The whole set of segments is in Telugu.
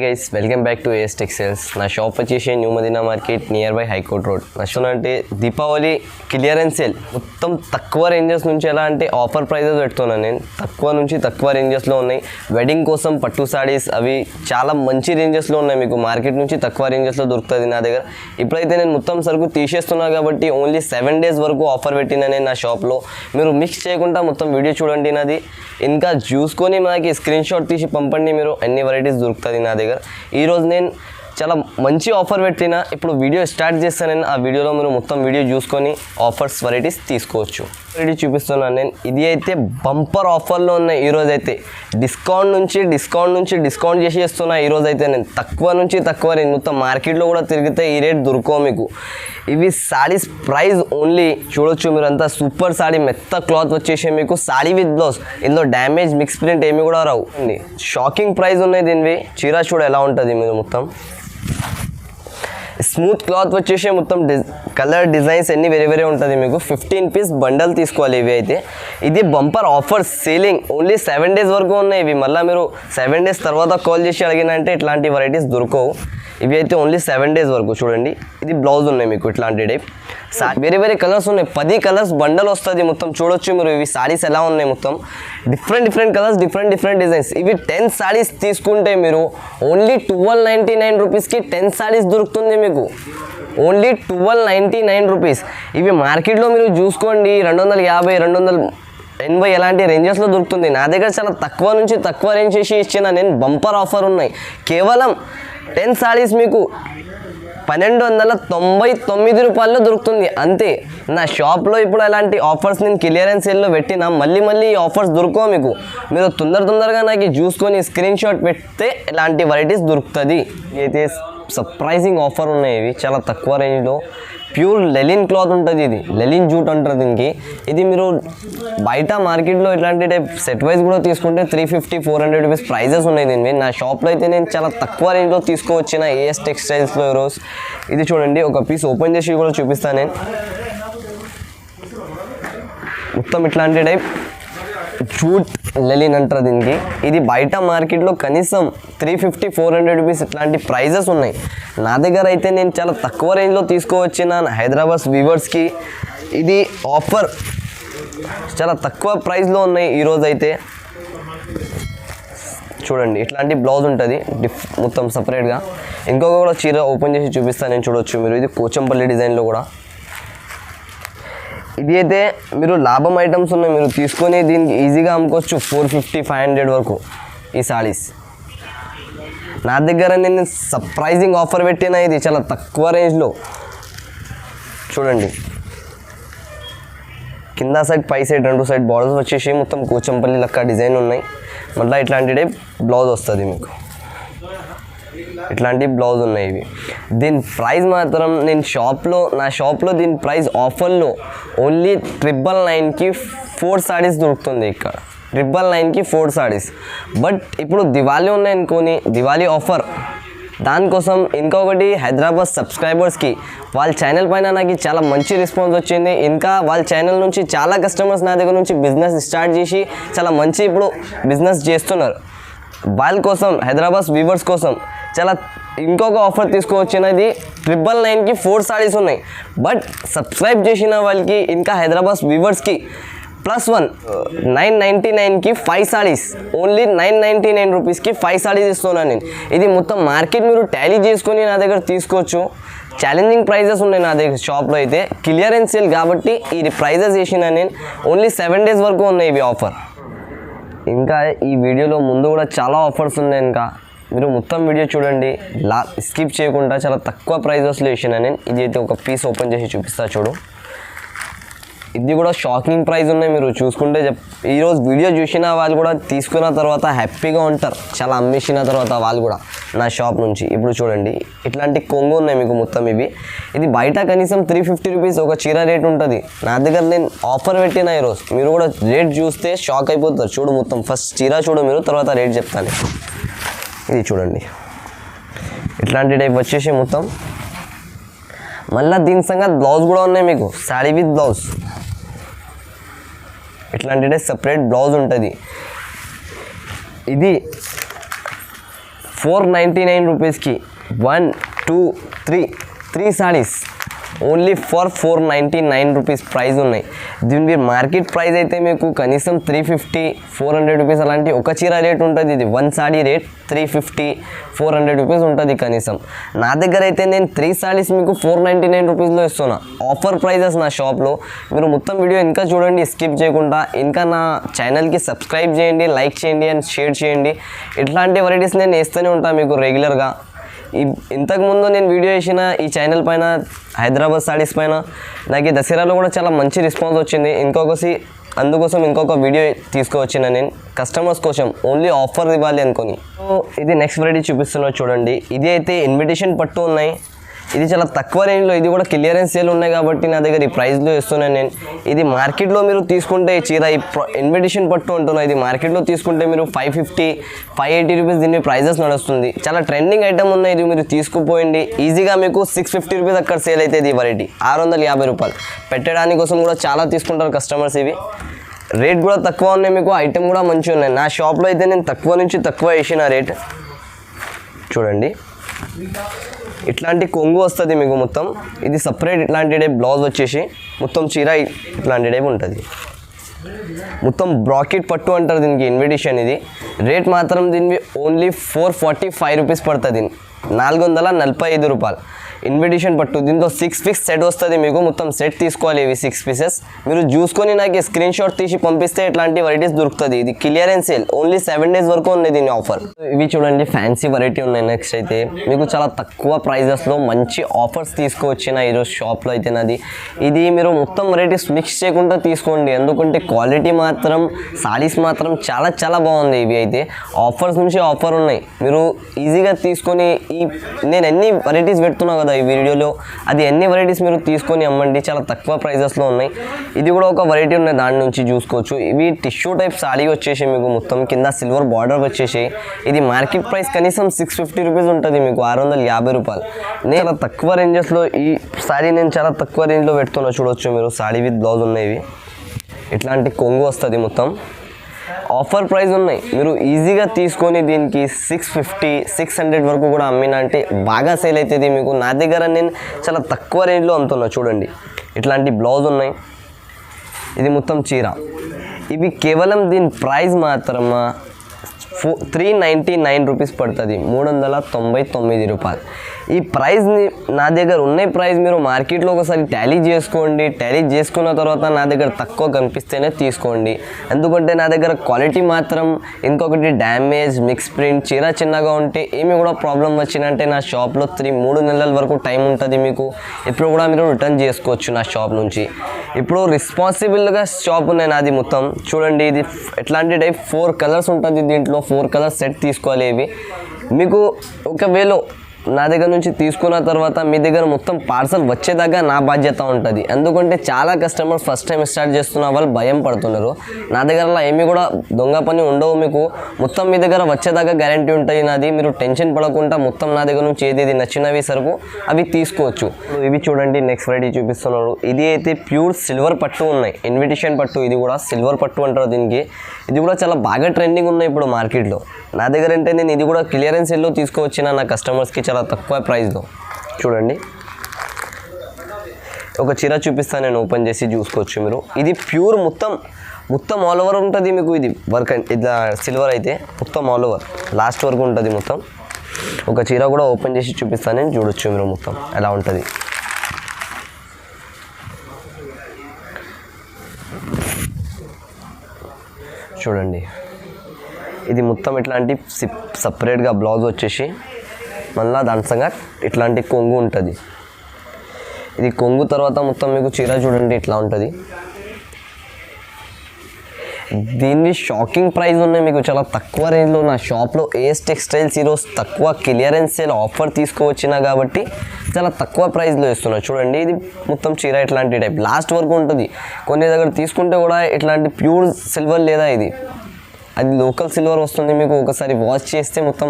Guys welcome back to AS textiles. నా షాప్ వచ్చేసి new Madina market near by high court road. నష్టం అంటే దీపావళి క్లియరెన్స్ సేల్ మొత్తం తక్కువ రేంజెస్ నుంచి ఎలా అంటే ఆఫర్ ప్రైజెస్ పెడుతున్నాను నేను. తక్కువ రేంజెస్లో ఉన్నాయి. వెడ్డింగ్ కోసం పట్టు సారీస్ అవి చాలా మంచి రేంజెస్లో ఉన్నాయి. మీకు మార్కెట్ నుంచి తక్కువ రేంజెస్లో దొరుకుతుంది నా దగ్గర. ఇప్పుడైతే నేను మొత్తం సరుకు తీసేస్తున్నా కాబట్టి ఓన్లీ 7 days వరకు ఆఫర్ పెట్టినా నేను నా షాప్లో. మీరు మిక్స్ చేయకుండా మొత్తం వీడియో చూడండి నాది. ఇంకా చూసుకొని మనకి స్క్రీన్ షాట్ తీసి పంపండి. మీరు అన్ని వెరైటీస్ దొరుకుతుంది నా దగ్గర. ఈరోజు నేను చాలా మంచి ఆఫర్ పెట్టిన. ఇప్పుడు వీడియో స్టార్ట్ చేస్తాను. ఆ వీడియోలో మీరు మొత్తం వీడియో చూసుకొని ఆఫర్స్ వెరైటీస్ తీసుకోవచ్చు. వెరైటీ చూపిస్తున్నాను నేను. ఇది అయితే బంపర్ ఆఫర్లో ఉన్నాయి. ఈరోజు అయితే డిస్కౌంట్ చేసి ఇస్తున్నా. ఈరోజు అయితే నేను తక్కువ నుంచి తక్కువ రేంజ్ మొత్తం మార్కెట్లో కూడా తిరిగితే ఈ రేట్ దొరకవు మీకు. ఇవి సారీస్ ప్రైస్ ఓన్లీ చూడొచ్చు మీరంతా. సూపర్ సారీ మెత్త క్లాత్ వచ్చేసి మీకు సారీ విత్ బ్లౌజ్. ఇందులో డ్యామేజ్ మిక్స్ ప్రింట్ ఏమి కూడా రావు. షాకింగ్ ప్రైస్ ఉన్నాయి దీనివి. చీర చూడ ఎలా ఉంటుంది మీరు మొత్తం స్మూత్ క్లాత్ వచ్చేసి మొత్తం కలర్ డిజైన్స్ అన్నీ వేరే ఉంటుంది మీకు. 15 piece బండల్ తీసుకోవాలి. ఇవి అయితే ఇది bumper offer selling. Only 7 days వరకు ఉన్నాయి ఇవి. మళ్ళీ మీరు 7 days తర్వాత కాల్ చేసి అడిగినంటే ఇట్లాంటి వెరైటీస్ దొరకవు. ఇవి అయితే ఓన్లీ 7 days వరకు. చూడండి ఇది బ్లౌజ్ ఉన్నాయి మీకు ఇట్లాంటి టైప్. వేరే కలర్స్ ఉన్నాయి. 10 colours బండల్ వస్తుంది మొత్తం. చూడొచ్చు మీరు ఇవి సారీస్ ఎలా ఉన్నాయి మొత్తం. Different colours different designs. ఇవి 10 sarees తీసుకుంటే మీరు ఓన్లీ 1299 రూపీస్కి 10 sarees దొరుకుతుంది మీకు. Only 1299 rupees. ఇవి మార్కెట్లో మీరు చూసుకోండి 250 280 ఎలాంటి రేంజెస్లో దొరుకుతుంది. నా దగ్గర చాలా తక్కువ నుంచి తక్కువ రేంజ్ చేసి ఇచ్చిన నేను. బంపర్ ఆఫర్ ఉన్నాయి. కేవలం 10 sarees మీకు 1299 రూపాయల్లో దొరుకుతుంది అంతే. నా షాప్లో ఇప్పుడు అలాంటి ఆఫర్స్ నేను క్లియరెన్స్ సేల్లో పెట్టినా. మళ్ళీ ఈ ఆఫర్స్ దొరకవు మీకు. మీరు తొందరగా నాకు చూసుకొని స్క్రీన్ షాట్ పెడితే ఇలాంటి వెరైటీస్ దొరుకుతుంది. అయితే సర్ప్రైజింగ్ ఆఫర్ ఉన్నాయి ఇవి చాలా తక్కువ రేంజ్లో. ప్యూర్ లెలిన్ క్లాత్ ఉంటుంది. ఇది లెలిన్ జూట్ అంటారు దీనికి. ఇది మీరు బయట మార్కెట్లో ఇట్లాంటి టైప్ సెట్ వైజ్ కూడా తీసుకుంటే 350-400 రూపీస్ ప్రైజెస్ ఉన్నాయి దీనివి. నా షాప్లో అయితే నేను చాలా తక్కువ రేంజ్లో తీసుకువచ్చిన ఏఎస్ టెక్స్టైల్స్లో ఈరోజు. ఇది చూడండి ఒక పీస్ ఓపెన్ చేసి కూడా చూపిస్తాను నేను. మొత్తం ఇట్లాంటి టైప్ జూట్ లెలిన్ అంటారు దీనికి. ఇది బయట మార్కెట్లో కనీసం 350-400 రూపీస్ ఇట్లాంటి ప్రైజెస్ ఉన్నాయి. నా దగ్గర అయితే నేను చాలా తక్కువ రేంజ్లో తీసుకువచ్చిన హైదరాబాద్ వీవర్స్కి. ఇది ఆఫర్ చాలా తక్కువ ప్రైస్లో ఉన్నాయి ఈరోజు అయితే. చూడండి ఇట్లాంటి బ్లౌజ్ ఉంటుంది మొత్తం సపరేట్గా. ఇంకొక కూడా చీర ఓపెన్ చేసి చూపిస్తాను నేను. చూడొచ్చు మీరు. ఇది పోచంపల్లి డిజైన్లో కూడా. ఇది అయితే మీరు లాభం ఐటమ్స్ ఉన్నాయి. మీరు తీసుకొని దీనికి ఈజీగా అమ్ముకోవచ్చు 450-500 వరకు ఈ సారీస్. నా దగ్గర నేను సర్ప్రైజింగ్ ఆఫర్ పెట్టిన. ఇది చాలా తక్కువ రేంజ్లో. చూడండి కింద సైడ్ పై సైడ్ 2 సైడ్ బార్డర్స్ వచ్చేసి మొత్తం కూచంపల్లి లెక్క డిజైన్ ఉన్నాయి. మళ్ళీ ఇట్లాంటి టైప్ బ్లౌజ్ వస్తుంది మీకు. ఇట్లాంటి బ్లౌజ్ ఉన్నాయి ఇవి. దీని ప్రైస్ మాత్రం నేను నా షాప్లో దీని ప్రైస్ ఆఫర్లో ఓన్లీ 999కి 4 sarees దొరుకుతుంది ఇక్కడ. 999కి 4 sarees. బట్ ఇప్పుడు దివాళీ ఉన్నాయనుకోని దివాళీ ఆఫర్. దానికోసం ఇంకొకటి హైదరాబాద్ సబ్స్క్రైబర్స్కి వాళ్ళ ఛానల్ పైన నాకు చాలా మంచి రెస్పాన్స్ వచ్చింది. ఇంకా వాళ్ళ ఛానల్ నుంచి చాలా కస్టమర్స్ నా దగ్గర నుంచి బిజినెస్ స్టార్ట్ చేసి చాలా మంచి ఇప్పుడు బిజినెస్ చేస్తున్నారు. వాళ్ళ కోసం హైదరాబాద్ వీవర్స్ కోసం చాలా ఇంకొక ఆఫర్ తీసుకువచ్చినది. 999కి 4 sarees ఉన్నాయి. బట్ సబ్స్క్రైబ్ చేసిన వాళ్ళకి ఇంకా హైదరాబాద్ వీవర్స్కి +1 999కి 5 sarees. ఓన్లీ 999 రూపీస్కి 5 sarees ఇస్తున్నాను నేను. ఇది మొత్తం మార్కెట్ మీరు టాలీ చేసుకొని నా దగ్గర తీసుకోవచ్చు. ఛాలెంజింగ్ ప్రైజెస్ ఉన్నాయి నా దగ్గర షాప్లో అయితే. క్లియరెన్స్ సేల్ కాబట్టి ఈ ప్రైజెస్ చేసిన నేను. ఓన్లీ 7 days వరకు ఉన్నాయి ఇవి ఆఫర్. ఇంకా ఈ వీడియోలో ముందు కూడా చాలా ఆఫర్స్ ఉన్నాయి. ఇంకా మీరు మొత్తం వీడియో చూడండి. స్కిప్ చేయకుండా చాలా తక్కువ ప్రైజెస్లో వేసిన నేను. ఇది అయితే ఒక పీస్ ఓపెన్ చేసి చూపిస్తా చూడు. ఇది కూడా షాకింగ్ ప్రైస్ ఉన్నాయి. మీరు చూసుకుంటే ఈరోజు వీడియో చూసిన వాళ్ళు కూడా తీసుకున్న తర్వాత హ్యాపీగా ఉంటారు. చాలా అమ్మేసిన తర్వాత వాళ్ళు కూడా నా షాప్ నుంచి. ఇప్పుడు చూడండి ఇట్లాంటి కొంగు ఉన్నాయి మీకు మొత్తం ఇవి. ఇది బయట కనీసం 350 రూపీస్ ఒక చీర రేట్ ఉంటుంది. నా దగ్గర నేను ఆఫర్ పెట్టిన ఈరోజు. మీరు కూడా రేట్ చూస్తే షాక్ అయిపోతారు. చూడు మొత్తం ఫస్ట్ చీర చూడు మీరు, తర్వాత రేట్ చెప్తాను. ఇది చూడండి ఇట్లాంటి టైప్ వచ్చేసి మొత్తం. మళ్ళీ దీని సంగతి బ్లౌజ్ కూడా ఉన్నాయి మీకు. శారీ విత్ బ్లౌజ్ ఇట్లాంటి సపరేట్ బ్లౌజ్ ఉంటుంది. ఇది 499 రూపీస్కి 1 2 3 saris only for 499 rupees price ఉన్నాయి. దీని మార్కెట్ ప్రైస్ అయితే మీకు కనీసం 350-400 రూపీస్ అలాంటి ఒక చీర రేట్ ఉంటుంది. ఇది 1 సారీ రేట్ 350-400 రూపీస్ ఉంటుంది కనీసం. నా దగ్గర అయితే నేను 3 సారీస్ మీకు 499 రూపీస్లో ఇస్తున్నా. ఆఫర్ ప్రైజెస్ నా షాప్లో. మీరు మొత్తం వీడియో ఇంకా చూడండి స్కిప్ చేయకుండా. ఇంకా నా ఛానల్కి సబ్స్క్రైబ్ చేయండి, లైక్ చేయండి అండ్ షేర్ చేయండి. ఇట్లాంటి వెరైటీస్ నేను వేస్తూనే ఉంటాను మీకు రెగ్యులర్గా. ఇంతకుముందు నేను వీడియో చేసిన ఈ ఛానల్ పైన హైదరాబాద్ సారీస్ పైన నాకు ఈ దసరాలో కూడా చాలా మంచి రెస్పాన్స్ వచ్చింది. అందుకోసం ఇంకొక వీడియో తీసుకువచ్చిన నేను కస్టమర్స్ కోసం ఓన్లీ ఆఫర్ ఇవ్వాలి అనుకొని. సో ఇది నెక్స్ట్ వెరైటీ చూపిస్తున్నా చూడండి. ఇది అయితే ఇన్విటేషన్ పట్టు ఉన్నాయి. ఇది చాలా తక్కువ రేంజ్లో, ఇది కూడా క్లియరెన్స్ సేల్ ఉన్నాయి కాబట్టి నా దగ్గర ఈ ప్రైస్లో ఇస్తున్నాను నేను. ఇది మార్కెట్లో మీరు తీసుకుంటే చీర ఈ ఇన్విటేషన్ పట్టు అంటున్నా, ఇది మార్కెట్లో తీసుకుంటే మీరు 550-580 రూపీస్ దీని ప్రైజెస్ నడుస్తుంది. చాలా ట్రెండింగ్ ఐటమ్ ఉన్నాయి. ఇది మీరు తీసుకుపోయింది ఈజీగా మీకు 650 రూపీస్ అక్కడ సేల్ అవుతుంది. ఈ వెరైటీ 650 రూపాయలు పెట్టడానికి కోసం కూడా చాలా తీసుకుంటారు కస్టమర్స్. ఇవి రేట్ కూడా తక్కువ ఉన్నాయి, మీకు ఐటమ్ కూడా మంచిగా ఉన్నాయి. నా షాప్లో అయితే నేను తక్కువ నుంచి తక్కువ వేసిన రేట్ చూడండి. ఇట్లాంటి కొంగు వస్తుంది మీకు మొత్తం. ఇది సపరేట్ ఇట్లాంటి టైప్ బ్లౌజ్ వచ్చేసి మొత్తం చీర ఇట్లాంటి టైప్ ఉంటుంది. మొత్తం బ్రాకెట్ పట్టు అంటారు దీనికి ఇన్విటేషన్. ఇది రేట్ మాత్రం దీనికి ఓన్లీ 445 రూపీస్ పడుతుంది. 445 రూపాయలు ఇన్విటేషన్ పట్టు. దీంతో 6 పీస్ సెట్ వస్తుంది మీకు. మొత్తం సెట్ తీసుకోవాలి. ఇవి 6 పీసెస్ మీరు చూసుకొని నాకు స్క్రీన్ షాట్ తీసి పంపిస్తే ఇట్లాంటి వెరైటీస్ దొరుకుతుంది. ఇది క్లియరెన్స్ సేల్ ఓన్లీ 7 డేస్ వరకు ఉన్నాయి దీని ఆఫర్. ఇవి చూడండి ఫ్యాన్సీ వెరైటీ ఉన్నాయి. నెక్స్ట్ అయితే మీకు చాలా తక్కువ ప్రైజెస్లో మంచి ఆఫర్స్ తీసుకువచ్చిన ఈరోజు షాప్లో అయితే నాది. ఇది మీరు మొత్తం వెరైటీస్ మిక్స్ చేయకుండా తీసుకోండి, ఎందుకంటే క్వాలిటీ మాత్రం సారీస్ మాత్రం చాలా చాలా బాగుంది. ఇవి అయితే ఆఫర్స్ నుంచి ఆఫర్ ఉన్నాయి. మీరు ఈజీగా తీసుకొని నేను ఎన్ని వెరైటీస్ పెడుతున్నా కదా ఈ వీడియోలో, అది ఎన్ని వెరైటీస్ మీరు తీసుకొని అమ్మండి. చాలా తక్కువ ప్రైజెస్లో ఉన్నాయి. ఇది కూడా ఒక వెరైటీ ఉన్నాయి, దాని నుంచి చూసుకోవచ్చు. ఇవి టిష్యూ టైప్ సారీ వచ్చేసి మీకు మొత్తం కింద సిల్వర్ బార్డర్ వచ్చేసి ఇది మార్కెట్ ప్రైస్ కనీసం 650 రూపీస్ ఉంటుంది మీకు, 650 రూపాయలు. నేను చాలా తక్కువ రేంజెస్లో ఈ సారీ నేను చాలా తక్కువ రేంజ్లో పెడుతున్నా చూడవచ్చు మీరు. సారీ విత్ బ్లౌజ్ ఉన్నాయి. ఇట్లాంటి కొంగు వస్తుంది మొత్తం. ఆఫర్ ప్రైస్ ఉన్నాయి. మీరు ఈజీగా తీసుకొని దీనికి 650-600 వరకు కూడా అమ్మినా అంటే బాగా సేల్ అవుతుంది మీకు. నా దగ్గర నేను చాలా తక్కువ రేంజ్లో అమ్ముతున్నా చూడండి. ఇట్లాంటి బ్లౌజ్ ఉన్నాయి. ఇది మొత్తం చీర. ఇవి కేవలం దీని ప్రైస్ మాత్రం 399 రూపీస్ పడుతుంది, 399 రూపాయలు. ఈ ప్రైస్ని నా దగ్గర ఉన్న ప్రైస్ మీరు మార్కెట్లో ఒకసారి టాలీ చేసుకోండి. టాలీ చేసుకున్న తర్వాత నా దగ్గర తక్కువ కనిపిస్తేనే తీసుకోండి, ఎందుకంటే నా దగ్గర క్వాలిటీ మాత్రం ఇంకొకటి డ్యామేజ్ మిక్స్ ప్రింట్ చీర చిన్నగా ఉంటే ఏమి కూడా ప్రాబ్లం వచ్చిందంటే నా షాప్లో 3 నెలల వరకు టైం ఉంటుంది మీకు. ఇప్పుడు కూడా మీరు రిటర్న్ చేసుకోవచ్చు నా షాప్ నుంచి. ఇప్పుడు రెస్పాన్సిబుల్గా షాప్ ఉన్నాయి నాది మొత్తం చూడండి. ఇది ఎట్లాంటి టైప్ 4 కలర్స్ ఉంటుంది దీంట్లో. 4 కలర్స్ సెట్ తీసుకోవాలి. ఇవి మీకు ఒకవేళ నా దగ్గర నుంచి తీసుకున్న తర్వాత మీ దగ్గర మొత్తం పార్సల్ వచ్చేదాకా నా బాధ్యత ఉంటుంది, ఎందుకంటే చాలా కస్టమర్స్ ఫస్ట్ టైం స్టార్ట్ చేస్తున్న వాళ్ళు భయం పడుతున్నారు. నా దగ్గర ఏమి కూడా దొంగ పని ఉండవు మీకు. మొత్తం మీ దగ్గర వచ్చేదాకా గ్యారంటీ ఉంటుంది నాది. మీరు టెన్షన్ పడకుండా మొత్తం నా దగ్గర నుంచి ఏది నచ్చినవి సరుకు అవి తీసుకోవచ్చు. ఇవి చూడండి నెక్స్ట్ వెరైటీ చూపిస్తున్నారు. ఇది అయితే ప్యూర్ సిల్వర్ పట్టు ఉన్నాయి, ఇన్విటేషన్ పట్టు. ఇది కూడా సిల్వర్ పట్టు అంటారు దీనికి. ఇది కూడా చాలా బాగా ట్రెండింగ్ ఉన్నాయి ఇప్పుడు మార్కెట్లో. నా దగ్గర అంటే నేను ఇది కూడా క్లియరెన్స్ సేల్లో తీసుకువచ్చిన నా కస్టమర్స్కి చాలా తక్కువ ప్రైస్లో. చూడండి ఒక చీర చూపిస్తాను నేను, ఓపెన్ చేసి చూసుకోవచ్చు మీరు. ఇది ప్యూర్ మొత్తం ఆల్ ఓవర్ ఉంటుంది మీకు. ఇది వర్క్ ఇట్లా సిల్వర్ అయితే మొత్తం ఆల్ ఓవర్ లాస్ట్ వరకు ఉంటుంది మొత్తం. ఒక చీర కూడా ఓపెన్ చేసి చూపిస్తాను నేను, చూడొచ్చు మీరు మొత్తం ఎలా ఉంటుంది. చూడండి ఇది మొత్తం ఇట్లాంటి సపరేట్గా బ్లౌజ్ వచ్చేసి మళ్ళీ దాని సంగా ఇట్లాంటి కొంగు ఉంటుంది. ఇది కొంగు తర్వాత మొత్తం మీకు చీర చూడండి ఇట్లా ఉంటుంది. దీన్ని షాకింగ్ ప్రైస్ ఉన్నాయి మీకు, చాలా తక్కువ రేంజ్లో నా షాప్లో ఏఎస్ టెక్స్టైల్స్ ఈరోజు తక్కువ క్లియరెన్స్ సేల్ ఆఫర్ తీసుకువచ్చినా కాబట్టి చాలా తక్కువ ప్రైస్లో ఇస్తున్నా. చూడండి ఇది మొత్తం చీర ఇట్లాంటి టైప్ లాస్ట్ వరకు ఉంటుంది. కొన్ని దగ్గర తీసుకుంటే కూడా ఇట్లాంటి ప్యూర్ సిల్వర్ లేదా ఇది అది లోకల్ సిల్వర్ వస్తుంది మీకు. ఒకసారి వాష్ చేస్తే మొత్తం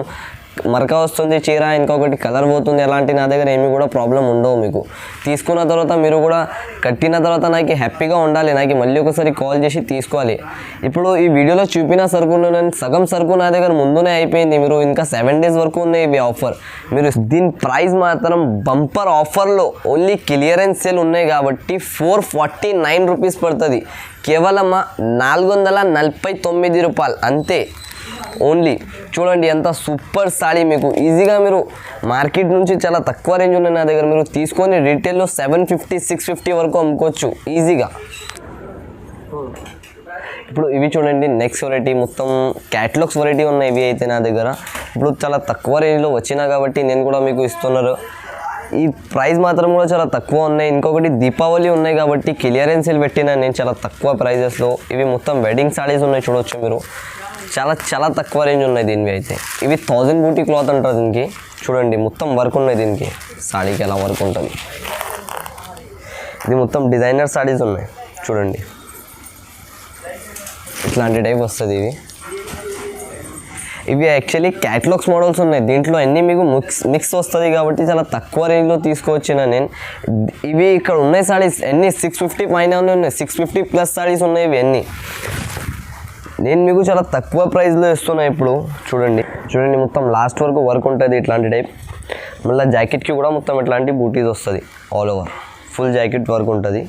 మరక వస్తుంది చీర, ఇంకొకటి కలర్ పోతుంది, అలాంటి నా దగ్గర ఏమీ కూడా ప్రాబ్లం ఉండవు. మీకు తీసుకున్న తర్వాత మీరు కూడా కట్టిన తర్వాత నాకు హ్యాపీగా ఉండాలి, నాకు మళ్ళీ ఒకసారి కాల్ చేసి తీసుకోవాలి. ఇప్పుడు ఈ వీడియోలో చూపిన సరుకులు నేను సగం సరుకు నా దగ్గర ముందునే అయిపోయింది. మీరు ఇంకా 7 days వరకు ఉన్నాయి ఇవి ఆఫర్. మీరు దీని ప్రైస్ మాత్రం బంపర్ ఆఫర్లో ఓన్లీ క్లియరెన్స్ సేల్ ఉన్నాయి కాబట్టి 449 రూపీస్ పడుతుంది. కేవలం 449 రూపాయలు అంతే ఓన్లీ. చూడండి ఎంత సూపర్ సాడీ, మీకు ఈజీగా మీరు మార్కెట్ నుంచి చాలా తక్కువ రేంజ్ ఉన్నాయి నా దగ్గర, మీరు తీసుకొని రీటైల్లో 750-650 వరకు అమ్ముకోవచ్చు ఈజీగా. ఇప్పుడు ఇవి చూడండి నెక్స్ట్ వెరైటీ, మొత్తం క్యాటలాగ్స్ వెరైటీ ఉన్నాయి ఇవి అయితే నా దగ్గర. ఇప్పుడు చాలా తక్కువ రేంజ్లో వచ్చినా కాబట్టి నేను కూడా మీకు ఇస్తున్నారు. ఈ ప్రైస్ మాత్రం కూడా చాలా తక్కువ ఉన్నాయి. ఇంకొకటి దీపావళి ఉన్నాయి కాబట్టి క్లియరెన్స్ సేల్ పెట్టినా నేను చాలా తక్కువ ప్రైజెస్లో. ఇవి మొత్తం వెడ్డింగ్ సారీస్ ఉన్నాయి చూడవచ్చు మీరు, చాలా చాలా తక్కువ రేంజ్ ఉన్నాయి దీనివి అయితే. ఇవి 1000 బూటీ క్లాత్ అంటారు దీనికి. చూడండి మొత్తం వర్క్ ఉన్నాయి దీనికి, సాడీకి ఎలా వర్క్ ఉంటుంది. ఇది మొత్తం డిజైనర్ సాడీస్ ఉన్నాయి చూడండి, ఇట్లాంటి టైప్ వస్తుంది ఇవి. ఇవి యాక్చువల్లీ క్యాటలాగ్స్ మోడల్స్ ఉన్నాయి, దీంట్లో అన్నీ మీకు మిక్స్ వస్తుంది కాబట్టి చాలా తక్కువ రేంజ్లో తీసుకువచ్చిన నేను. ఇవి ఇక్కడ ఉన్నాయి సాడీస్ అన్నీ 650 పైన ఉన్నాయి, 650 ప్లస్ సాడీస్ ఉన్నాయి ఇవి అన్నీ. నేను మీకు చాలా తక్కువ ప్రైస్లో ఇస్తున్నాను ఇప్పుడు. చూడండి చూడండి మొత్తం లాస్ట్ వరకు వర్క్ ఉంటుంది ఇట్లాంటి టైప్. మళ్ళీ జాకెట్కి కూడా మొత్తం ఇట్లాంటి బూటీస్ వస్తుంది, all over full jacket work ఉంటుంది.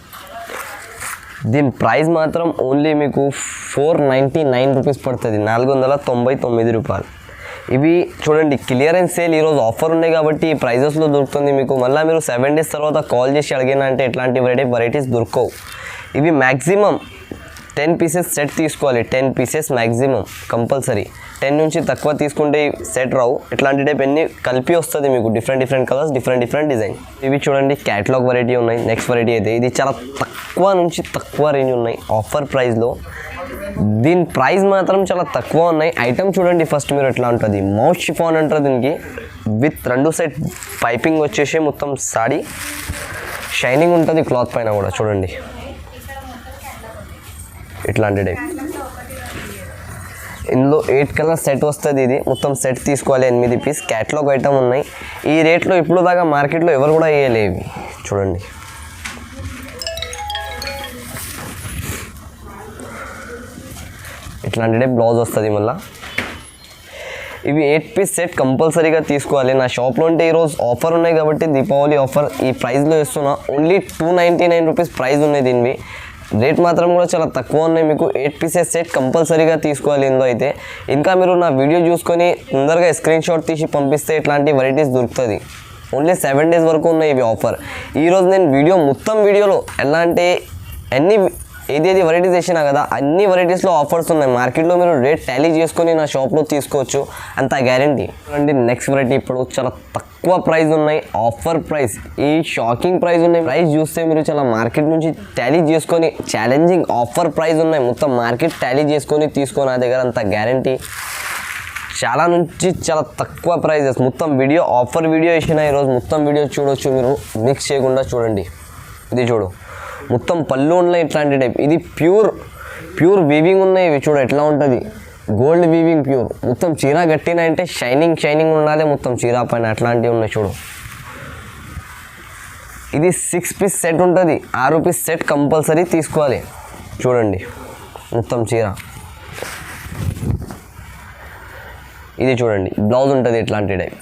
దీని ప్రైస్ మాత్రం ఓన్లీ మీకు 499 రూపీస్ పడుతుంది, 499 రూపాయలు. ఇవి చూడండి క్లియరెన్స్ సేల్ ఈరోజు ఆఫర్ ఉన్నాయి కాబట్టి ఈ ప్రైజెస్లో దొరుకుతుంది మీకు. మళ్ళీ మీరు 7 days తర్వాత కాల్ చేసి అడిగినా అంటే ఇట్లాంటి వెరైటీస్ దొరకవు. ఇవి మ్యాక్సిమం 10 pieces సెట్ తీసుకోవాలి, 10 pieces మ్యాక్సిమం కంపల్సరీ. 10 నుంచి తక్కువ తీసుకుంటే సెట్ రావు. ఇట్లాంటి టైప్ ఎన్ని కలిపి వస్తుంది మీకు, డిఫరెంట్ కలర్స్, డిఫరెంట్ డిజైన్. ఇవి చూడండి క్యాటలాగ్ వెరైటీ ఉన్నాయి. నెక్స్ట్ వెరైటీ అయితే ఇది చాలా తక్కువ నుంచి తక్కువ రేంజ్ ఉన్నాయి ఆఫర్ ప్రైస్లో. దీని ప్రైస్ మాత్రం చాలా తక్కువ ఉన్నాయి. ఐటమ్ చూడండి ఫస్ట్ మీరు ఎట్లా ఉంటుంది, మౌత్ షిఫాన్ అంటారు దీనికి. విత్ 2 సెట్ పైపింగ్ వచ్చేసి మొత్తం సాడీ షైనింగ్ ఉంటుంది క్లాత్ పైన కూడా. చూడండి ఇట్లాంటి టైప్. ఇందులో 8 కలర్ సెట్ వస్తుంది. ఇది మొత్తం సెట్ తీసుకోవాలి, 8 పీస్ క్యాటలాగ్ ఐటమ్ ఉన్నాయి. ఈ రేట్లో ఇప్పుడు దాకా మార్కెట్లో ఎవరు కూడా వేయలేవి. చూడండి ఇట్లాంటి టైప్ బ్లౌజ్ వస్తుంది. మళ్ళీ ఇవి 8 పీస్ సెట్ కంపల్సరీగా తీసుకోవాలి. నా షాప్లో ఉంటే ఈరోజు ఆఫర్ ఉన్నాయి కాబట్టి దీపావళి ఆఫర్ ఈ ప్రైస్లో ఇస్తున్నా. ఓన్లీ 299 రూపీస్ ప్రైస్ ఉన్నాయి దీనివి. రేట్ మాత్రం కూడా చాలా తక్కువ ఉన్నాయి మీకు. 8 pieces సెట్ కంపల్సరీగా తీసుకోవాలి ఇందులో అయితే. ఇంకా మీరు నా వీడియో చూసుకొని తొందరగా స్క్రీన్ షాట్ తీసి పంపిస్తే ఇట్లాంటి వెరైటీస్ దొరుకుతుంది. ఓన్లీ 7 days వరకు ఉన్నాయి ఇవి ఆఫర్. ఈరోజు నేను మొత్తం వీడియోలో ఎలా అంటే అన్ని ఏదేది వెరైటీస్ వేసినా కదా అన్ని వెరైటీస్లో ఆఫర్స్ ఉన్నాయి. మార్కెట్లో మీరు రేట్ టాలీ చేసుకొని నా షాప్లో తీసుకోవచ్చు, అంత గ్యారంటీ. అండి నెక్స్ట్ వెరైటీ ఇప్పుడు చాలా తక్కువ ప్రైస్ ఉన్నాయి, ఆఫర్ ప్రైస్. ఈ షాకింగ్ ప్రైస్ ఉన్నాయి. ప్రైస్ చూస్తే మీరు చాలా మార్కెట్ నుంచి టాలీ చేసుకొని ఛాలెంజింగ్ ఆఫర్ ప్రైస్ ఉన్నాయి. మొత్తం మార్కెట్ టాలీ చేసుకొని తీసుకో నా దగ్గర, అంత గ్యారంటీ. చాలా నుంచి చాలా తక్కువ ప్రైజెస్. మొత్తం వీడియో ఆఫర్ వీడియో వేసిన ఈరోజు మొత్తం వీడియో చూడొచ్చు మీరు, మిక్స్ చేయకుండా చూడండి. ఇది చూడు మొత్తం పళ్ళు ఉన్నాయి ఇట్లాంటి టైప్. ఇది ప్యూర్ వీవింగ్ ఉన్నాయి ఇవి. చూడు ఎట్లా ఉంటుంది, గోల్డ్ వీవింగ్ ప్యూర్. మొత్తం చీర కట్టిన అంటే షైనింగ్ ఉండాలి మొత్తం చీర పైన, అట్లాంటివి ఉన్నాయి చూడు. ఇది 6 పీస్ సెట్ ఉంటుంది, 6 పీస్ సెట్ కంపల్సరీ తీసుకోవాలి. చూడండి మొత్తం చీర. ఇది చూడండి బ్లౌజ్ ఉంటుంది ఇట్లాంటి టైప్.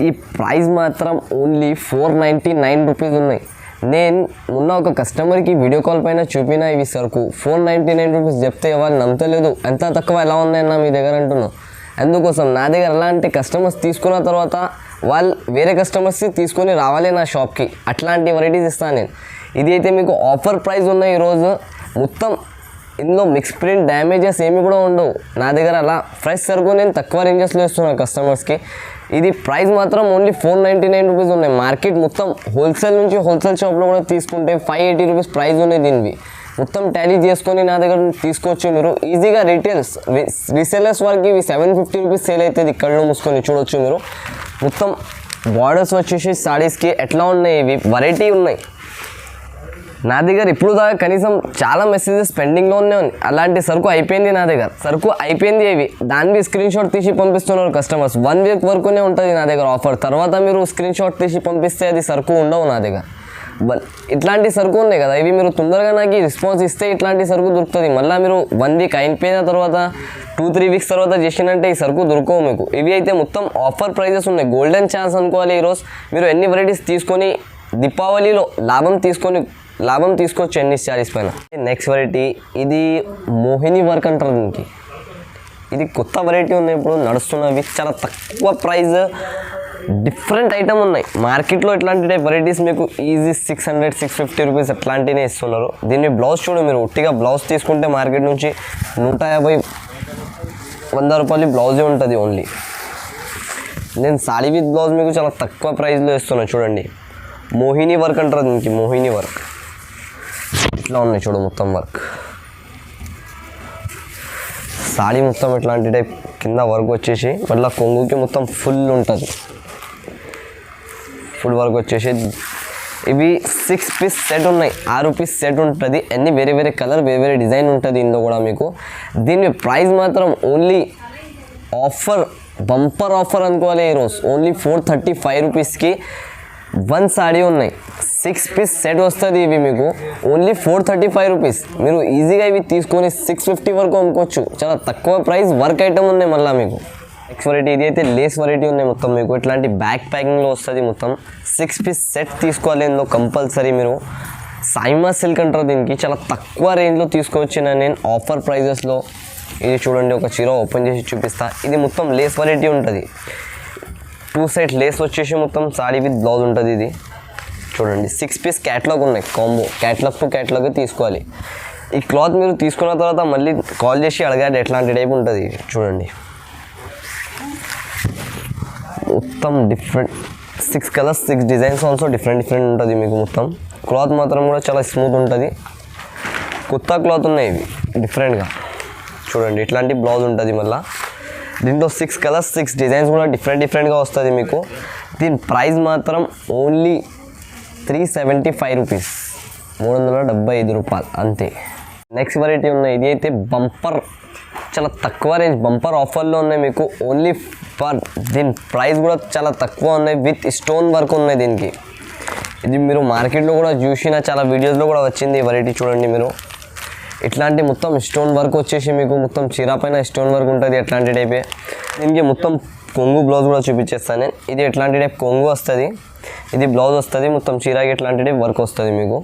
ఈ ప్రైస్ మాత్రం ఓన్లీ 499 రూపీస్ ఉన్నాయి. నేను మొన్న ఒక కస్టమర్కి వీడియో కాల్ పైన చూపిన ఇవి సరుకు 499 రూపీస్ చెప్తే వాళ్ళు నమ్మలేదు. ఎంత తక్కువ ఎలా ఉన్నాయన్నా మీ దగ్గర అంటున్నాను. అందుకోసం నా దగ్గర ఎలా అంటే కస్టమర్స్ తీసుకున్న తర్వాత వాళ్ళు వేరే కస్టమర్స్కి తీసుకొని రావాలి నా షాప్కి, అట్లాంటి వెరైటీస్ ఇస్తాను నేను. ఇది అయితే మీకు ఆఫర్ ప్రైస్ ఉన్నాయి ఈరోజు. మొత్తం ఇందులో మిక్స్ ప్రింట్ డ్యామేజెస్ ఏమి కూడా ఉండవు నా దగ్గర. అలా ఫ్రెష్ సరుకు నేను తక్కువ రేంజెస్లో ఇస్తున్నాను కస్టమర్స్కి. ఇది ప్రైస్ మాత్రం ఓన్లీ 499 రూపీస్ ఉన్నాయి. మార్కెట్ మొత్తం హోల్సేల్ నుంచి హోల్సేల్ షాప్లో కూడా తీసుకుంటే 580 రూపీస్ ప్రైస్ ఉన్నాయి దీనివి. మొత్తం టాలీ చేసుకొని నా దగ్గర తీసుకోవచ్చు మీరు ఈజీగా. రీసేలర్స్ వాళ్ళకి ఇవి 750 రూపీస్ సేల్ అవుతుంది. కళ్ళు మూసుకొని చూడొచ్చు మీరు. మొత్తం బార్డర్స్ వచ్చేసి సారీస్కి ఎట్లా ఉన్నాయి, ఇవి వెరైటీ ఉన్నాయి. నా దగ్గర ఇప్పుడు దాకా కనీసం చాలా మెసేజెస్ పెండింగ్లోనే ఉంది. అలాంటి సరుకు అయిపోయింది నా దగ్గర, సరుకు అయిపోయింది ఇవి, దాన్ని స్క్రీన్ షాట్ తీసి పంపిస్తున్నారు కస్టమర్స్. 1 వీక్ వరకునే ఉంటుంది నా దగ్గర ఆఫర్. తర్వాత మీరు స్క్రీన్ షాట్ తీసి పంపిస్తే అది సరుకు ఉండవు నా దగ్గర. ఇట్లాంటి సరుకు ఉన్నాయి కదా, ఇవి మీరు తొందరగా నాకు రెస్పాన్స్ ఇస్తే ఇట్లాంటి సరుకు దొరుకుతుంది. మళ్ళీ మీరు 1 వీక్ అయిపోయిన తర్వాత 2-3 వీక్స్ తర్వాత చేసినంటే ఈ సరుకు దొరకవు మీకు. ఇవి అయితే మొత్తం ఆఫర్ ప్రైజెస్ ఉన్నాయి, గోల్డెన్ ఛాన్స్ అనుకోవాలి. ఈరోజు మీరు ఎన్ని వెరైటీస్ తీసుకొని దీపావళిలో లాభం తీసుకోవచ్చు ఎన్ని శారీస్ పైన. నెక్స్ట్ వెరైటీ ఇది మోహిని వర్క్ అంటారు దీనికి. ఇది కొత్త వెరైటీ ఉన్నాయి, ఇప్పుడు నడుస్తున్నవి, చాలా తక్కువ ప్రైస్, డిఫరెంట్ ఐటమ్ ఉన్నాయి. మార్కెట్లో ఇట్లాంటి టైప్ వెరైటీస్ మీకు ఈజీ 600-650 రూపీస్ అట్లాంటినే ఇస్తున్నారు. దీన్ని బ్లౌజ్ చూడండి, మీరు ఉట్టిగా బ్లౌజ్ తీసుకుంటే మార్కెట్ నుంచి 150-100 రూపాయలు బ్లౌజే ఉంటుంది ఓన్లీ. నేను సారీ విత్ బ్లౌజ్ మీకు చాలా తక్కువ ప్రైస్లో ఇస్తున్నాను. చూడండి, మోహిని వర్క్ అంటారు దీనికి, మోహిని వర్క్. ఇట్లా ఉన్నాయి చూడు, మొత్తం వర్క్ సారీ మొత్తం ఇట్లాంటి టైప్ కింద వర్క్ వచ్చేసి మళ్ళీ కొంగుకి మొత్తం ఫుల్ ఉంటుంది, ఫుల్ వర్క్ వచ్చేసి. ఇవి 6 పీస్ సెట్ ఉన్నాయి, 6 పీస్ సెట్ ఉంటుంది. అన్ని వేరే వేరే కలర్, వేరే వేరే డిజైన్ ఉంటుంది ఇందులో కూడా మీకు. దీని ప్రైస్ మాత్రం ఓన్లీ ఆఫర్, బంపర్ ఆఫర్ అనుకోవాలి ఈరోజు. ఓన్లీ 435 రూపీస్కి 1 సారీ ఉన్నాయి. 6 పీస్ సెట్ వస్తుంది ఇవి మీకు ఓన్లీ 435 రూపీస్. మీరు ఈజీగా ఇవి తీసుకొని 650 వరకు అమ్ముకోవచ్చు. చాలా తక్కువ ప్రైస్, వర్క్ ఐటమ్ ఉన్నాయి మళ్ళీ మీకు. నెక్స్ట్ వెరైటీ ఇది అయితే లేస్ వెరైటీ ఉన్నాయి మొత్తం మీకు. ఇట్లాంటి బ్యాక్ ప్యాకింగ్లో వస్తుంది మొత్తం. 6 పీస్ సెట్ తీసుకోవాలి ఇందులో కంపల్సరీ మీరు. సైమా సిల్క్ అంటారు దీనికి. చాలా తక్కువ రేంజ్లో తీసుకొచ్చిన నేను ఆఫర్ ప్రైజెస్లో. ఇది చూడండి, ఒక చీర ఓపెన్ చేసి చూపిస్తా. ఇది మొత్తం లేస్ వెరైటీ ఉంటుంది. 2 సైడ్ లేస్ వచ్చేసి మొత్తం సారీ విత్ బ్లౌజ్ ఉంటుంది. ఇది చూడండి, 6 పీస్ క్యాటలాగ్ ఉన్నాయి, కాంబో క్యాటలాగ్ టు క్యాటలాగ్ తీసుకోవాలి. ఈ క్లాత్ మీరు తీసుకున్న తర్వాత మళ్ళీ కాల్ చేసి అడగాలి ఎట్లాంటి టైప్ ఉంటుంది. చూడండి, మొత్తం different 6 colours 6 designs also different ఉంటుంది మీకు. మొత్తం క్లాత్ మాత్రం కూడా చాలా స్మూత్ ఉంటుంది. కొత్త క్లాత్ ఉన్నాయి ఇవి డిఫరెంట్గా. చూడండి, ఇట్లాంటి బ్లౌజ్ ఉంటుంది మళ్ళీ. దీంట్లో 6 కలర్స్ 6 డిజైన్స్ కూడా డిఫరెంట్గా వస్తుంది మీకు. దీని ప్రైస్ మాత్రం ఓన్లీ 375 రూపీస్, 375 రూపాయలు అంతే. నెక్స్ట్ వెరైటీ ఉన్నాయి, ఇది అయితే బంపర్, చాలా తక్కువ రేంజ్ బంపర్ ఆఫర్లో ఉన్నాయి మీకు. ఓన్లీ దీని ప్రైస్ కూడా చాలా తక్కువ ఉన్నాయి, విత్ స్టోన్ వర్క్ ఉన్నాయి దీనికి. ఇది మీరు మార్కెట్లో కూడా చూసిన చాలా వీడియోస్లో కూడా వచ్చింది ఈ వెరైటీ. చూడండి మీరు, ఇట్లాంటి మొత్తం స్టోన్ వర్క్ వచ్చేసి మీకు మొత్తం చీర పైన స్టోన్ వర్క్ ఉంటుంది అట్లాంటి టైపే. దీనికి మొత్తం కొంగు బ్లౌజ్ కూడా చూపించేస్తాను నేను. ఇది ఎట్లాంటి టైప్ కొంగు వస్తుంది, ఇది బ్లౌజ్ వస్తుంది, మొత్తం చీరకి ఎట్లాంటి టైప్ వర్క్ వస్తుంది మీకు.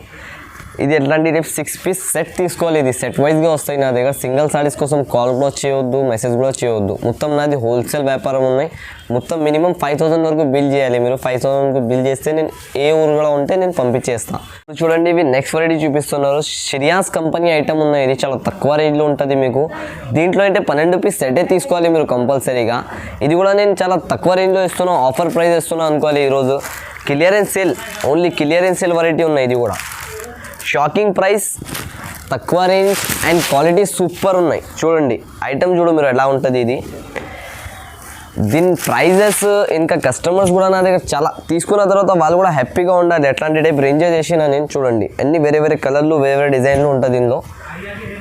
ఇది ఎట్లాంటి టైప్ 6 పీస్ సెట్ తీసుకోవాలి. ఇది సెట్ వైజ్గా వస్తాయి నా దగ్గర. సింగిల్ సారీస్ కోసం కాల్ కూడా చేయవద్దు, మెసేజ్ కూడా చేయవద్దు. మొత్తం నాది హోల్సేల్ వ్యాపారం ఉన్నాయి. మొత్తం మినిమం 5000 వరకు బిల్ చేయాలి మీరు. 5000 వరకు బిల్ చేస్తే నేను ఏ ఊరు కూడా ఉంటే నేను పంపించేస్తాను. చూడండి, ఇవి నెక్స్ట్ వెరైటీ చూపిస్తున్నారు. షిరియాస్ కంపెనీ ఐటమ్ ఉన్నాయి. ఇది చాలా తక్కువ రేంజ్లో ఉంటుంది మీకు. దీంట్లో అయితే 12 పీస్ సెటే తీసుకోవాలి మీరు కంపల్సరీగా. ఇది కూడా నేను చాలా తక్కువ రేంజ్లో ఇస్తున్నాను, ఆఫర్ ప్రైస్ ఇస్తున్నాను అనుకోవాలి ఈరోజు. Clearance sale, only clearance sale variety ఉన్నాయి. ఇది కూడా షాకింగ్ ప్రైస్, తక్కువ రేంజ్ అండ్ క్వాలిటీ సూపర్ ఉన్నాయి. చూడండి ఐటమ్ చూడు మీరు ఎలా ఉంటుంది ఇది. దీని ప్రైజెస్ ఇంకా కస్టమర్స్ కూడా నా దగ్గర చాలా తీసుకున్న తర్వాత వాళ్ళు కూడా హ్యాపీగా ఉండాలి. ఎట్లాంటి టైప్ రేంజ్ చేసిన నేను. చూడండి, అన్ని వేరే వేరే కలర్లు, వేరే వేరే డిజైన్లు ఉంటుంది దీనిలో.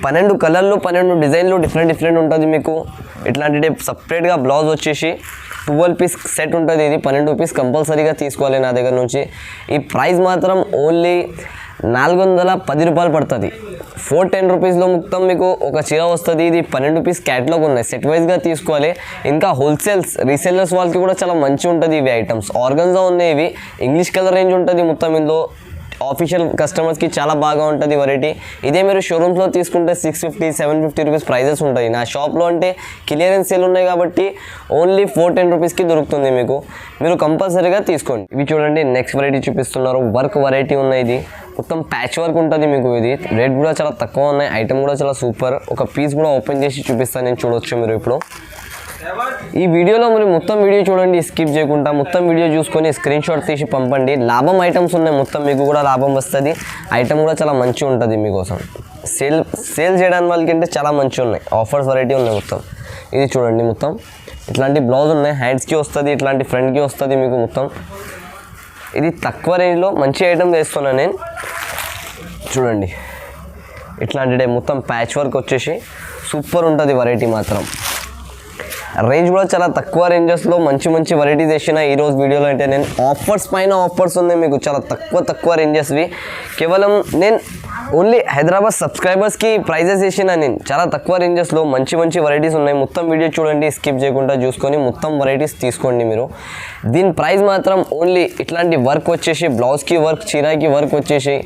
12 కలర్లు 12 డిజైన్లు డిఫరెంట్ ఉంటుంది మీకు. ఇట్లాంటి టైప్ సపరేట్గా బ్లౌజ్ వచ్చేసి 12 పీస్ సెట్ ఉంటుంది. ఇది 12 పీస్ కంపల్సరీగా తీసుకోవాలి నా దగ్గర నుంచి. ఈ ప్రైస్ మాత్రం ఓన్లీ 410 రూపాయలు పడుతుంది. 410 రూపీస్లో మొత్తం మీకు ఒక చీర వస్తుంది. ఇది 12 పీస్ క్యాటలాగ్ ఉన్నాయి, సెట్ వైజ్గా తీసుకోవాలి. ఇంకా హోల్సేల్స్ రీసెల్లర్స్ వాళ్ళకి కూడా చాలా మంచిగా ఉంటుంది ఇవి ఐటమ్స్. ఆర్గన్జా ఉన్నాయి ఇవి, ఇంగ్లీష్ కలర్ రేంజ్ ఉంటుంది మొత్తం ఇందులో. ఆఫీషియల్ కస్టమర్స్కి చాలా బాగా ఉంటుంది వెరైటీ. ఇదే మీరు షోరూమ్స్లో తీసుకుంటే 650-750 రూపీస్ ప్రైజెస్ ఉంటాయి. నా షాప్లో అంటే క్లియరెన్స్ సేల్ ఉన్నాయి కాబట్టి ఓన్లీ 410 రూపీస్కి దొరుకుతుంది మీకు. మీరు కంపల్సరీగా తీసుకోండి. ఇవి చూడండి, నెక్స్ట్ వెరైటీ చూపిస్తున్నారు. వర్క్ వెరైటీ ఉన్నాయి. ఇది మొత్తం ప్యాచ్ వర్క్ ఉంటుంది మీకు. ఇది రేట్ కూడా చాలా తక్కువ ఉన్నాయి, ఐటమ్ కూడా చాలా సూపర్. ఒక పీస్ కూడా ఓపెన్ చేసి చూపిస్తాను నేను, చూడొచ్చు మీరు ఇప్పుడు. ఈ వీడియోలో మీరు మొత్తం వీడియో చూడండి, స్కిప్ చేయకుండా మొత్తం వీడియో చూసుకొని స్క్రీన్ షాట్ తీసి పంపండి. లాభం ఐటమ్స్ ఉన్నాయి మొత్తం, మీకు కూడా లాభం వస్తుంది. ఐటమ్ కూడా చాలా మంచిగా ఉంటుంది మీకోసం. సేల్ చేయడానికి వాళ్ళకంటే చాలా మంచిగా ఉన్నాయి, ఆఫర్స్ వెరైటీ ఉన్నాయి మొత్తం. ఇది చూడండి, మొత్తం ఇట్లాంటి బ్లౌజ్ ఉన్నాయి, హ్యాండ్స్కి వస్తుంది, ఇట్లాంటి ఫ్రంట్కి వస్తుంది మీకు మొత్తం. ఇది తక్కువ రేంజ్లో మంచి ఐటమ్ చేస్తున్నాను నేను. చూడండి ఇట్లాంటి మొత్తం ప్యాచ్ వర్క్ వచ్చేసి సూపర్ ఉంటుంది వెరైటీ మాత్రం. రేంజ్ కూడా చాలా తక్కువ రేంజెస్లో మంచి మంచి వెరైటీస్ వేసిన ఈరోజు వీడియోలో. అంటే నేను ఆఫర్స్ పైన ఆఫర్స్ ఉన్నాయి మీకు, చాలా తక్కువ రేంజెస్వి. కేవలం నేను ఓన్లీ హైదరాబాద్ సబ్స్క్రైబర్స్కి ప్రైజెస్ వేసిన నేను చాలా తక్కువ రేంజెస్లో మంచి మంచి వెరైటీస్ ఉన్నాయి. మొత్తం వీడియో చూడండి, స్కిప్ చేయకుండా చూసుకొని మొత్తం వెరైటీస్ తీసుకోండి మీరు. దీని ప్రైస్ మాత్రం ఓన్లీ ఇట్లాంటి వర్క్ వచ్చేసి బ్లౌజ్కి వర్క్, చీరాకి వర్క్ వచ్చేసి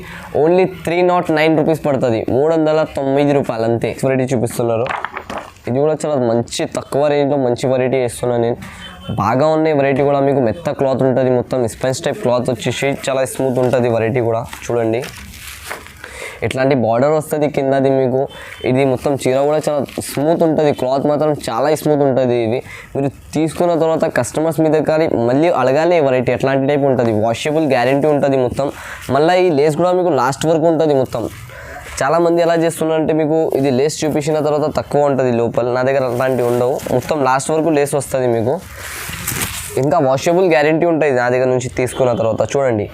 ఓన్లీ 309 రూపీస్ పడుతుంది, 390 రూపాయలు అంతే. వెరైటీ చూపిస్తున్నారు, ఇది కూడా చాలా మంచి తక్కువ రేంజ్లో మంచి వెరైటీ వేస్తున్నాను నేను. బాగా ఉన్నాయి వెరైటీ కూడా, మీకు మెత్త క్లాత్ ఉంటుంది, మొత్తం స్పెన్స్ టైప్ క్లాత్ వచ్చేసి చాలా స్మూత్ ఉంటుంది వెరైటీ కూడా. చూడండి ఇట్లాంటి బార్డర్ వస్తుంది కిందది మీకు. ఇది మొత్తం చీర కూడా చాలా స్మూత్ ఉంటుంది, క్లాత్ మాత్రం చాలా స్మూత్ ఉంటుంది. ఇది మీరు తీసుకున్న తర్వాత కస్టమర్స్ మీద కానీ మళ్ళీ అడగాలి వెరైటీ ఎట్లాంటి టైప్ ఉంటుంది. వాషబుల్ గ్యారంటీ ఉంటుంది మొత్తం. మళ్ళీ ఈ లేస్ కూడా మీకు లాస్ట్ వరకు ఉంటుంది మొత్తం. చాలామంది ఎలా చేస్తున్నారంటే మీకు ఇది లేస్ చూపించిన తర్వాత తక్కువ ఉంటుంది లోపల, నా దగ్గర అలాంటివి ఉండవు, మొత్తం లాస్ట్ వరకు లేస్ వస్తుంది మీకు. ఇంకా వాషబుల్ గ్యారంటీ ఉంటుంది నా దగ్గర నుంచి తీసుకున్న తర్వాత. చూడండి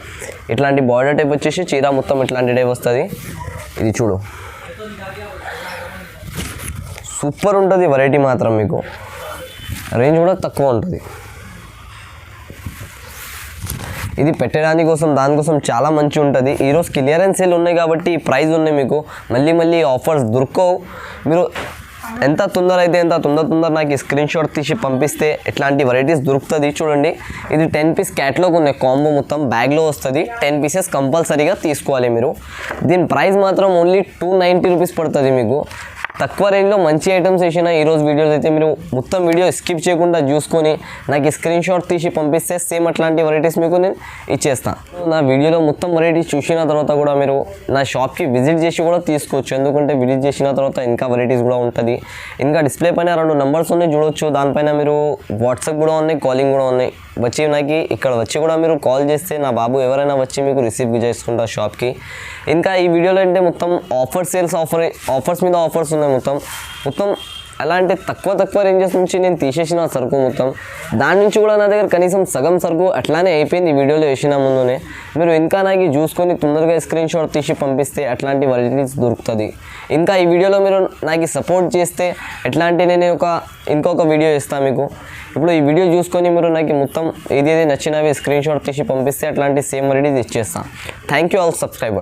ఇట్లాంటి బార్డర్ టైప్ వచ్చేసి చీర మొత్తం ఇట్లాంటి టైప్ వస్తుంది. ఇది చూడు సూపర్ ఉంటుంది వెరైటీ మాత్రం, మీకు రేంజ్ కూడా తక్కువ ఉంటుంది. ఇది పెట్టడానికి కోసం దానికోసం చాలా మంచి ఉంటుంది. ఈరోజు క్లియరెన్స్ సేల్ ఉన్నాయి కాబట్టి ప్రైస్ ఉన్నాయి మీకు, మళ్ళీ ఆఫర్స్ దొరకవు. మీరు ఎంత తొందర అయితే ఎంత తొందర నాకు స్క్రీన్ షాట్ తీసి పంపిస్తే ఇట్లాంటి వెరైటీస్ దొరుకుతుంది. చూడండి ఇది 10 పీస్ క్యాట్లాగ్ ఉన్నాయి, కాంబో మొత్తం బ్యాగ్లో వస్తుంది. 10 పీసెస్ కంపల్సరీగా తీసుకోవాలి మీరు. దీని ప్రైస్ మాత్రం ఓన్లీ 290 రూపీస్ పడుతుంది మీకు. తక్కువ రేంజ్లో మంచి ఐటమ్స్ వేసిన ఈరోజు వీడియోస్ అయితే మీరు మొత్తం వీడియో స్కిప్ చేయకుండా చూసుకొని నాకు స్క్రీన్ షాట్ తీసి పంపిస్తే సేమ్ అట్లాంటి వెరైటీస్ మీకు నేను ఇచ్చేస్తాను. నా వీడియోలో మొత్తం వెరైటీస్ చూసిన తర్వాత కూడా మీరు నా షాప్కి విజిట్ చేసి కూడా తీసుకోవచ్చు, ఎందుకంటే విజిట్ చేసిన తర్వాత ఇంకా వెరైటీస్ కూడా ఉంటుంది. ఇంకా డిస్ప్లే పైన 2 నెంబర్స్ ఉన్నాయి చూడొచ్చు, దానిపైన మీరు వాట్సాప్ కూడా ఉన్నాయి, కాలింగ్ కూడా ఉన్నాయి. వచ్చి నాకు ఇక్కడ వచ్చి కూడా మీరు కాల్ చేస్తే నా బాబు ఎవరైనా వచ్చి మీకు రిసీవ్ చేసుకుంటారు షాప్కి. ఇంకా ఈ వీడియోలో అంటే మొత్తం ఆఫర్స్ మీద ఆఫర్స్ ఉన్నాయి మొత్తం అలాంటి తక్కువ రేంజెస్ నుంచి నేను తీసేసిన సరుకు మొత్తం. దాని నుంచి కూడా నా దగ్గర కనీసం సగం సరుకు అట్లానే అయిపోయింది ఈ వీడియోలో వేసిన ముందునే. మీరు ఇంకా నాకు చూసుకొని తొందరగా స్క్రీన్ షాట్ తీసి పంపిస్తే అట్లాంటి వెరైటీస్ దొరుకుతుంది. ఇంకా ఈ వీడియోలో మీరు నాకు సపోర్ట్ చేస్తే ఎట్లాంటి నేను ఇంకొక వీడియో ఇస్తాను మీకు. ఇప్పుడు ఈ వీడియో చూసుకొని మీరు నాకు మొత్తం ఏది నచ్చినవి స్క్రీన్ షాట్ తీసి పంపిస్తే అట్లాంటి సేమ్ వెరైటీస్ ఇచ్చేస్తాను. Thank you all subscriber.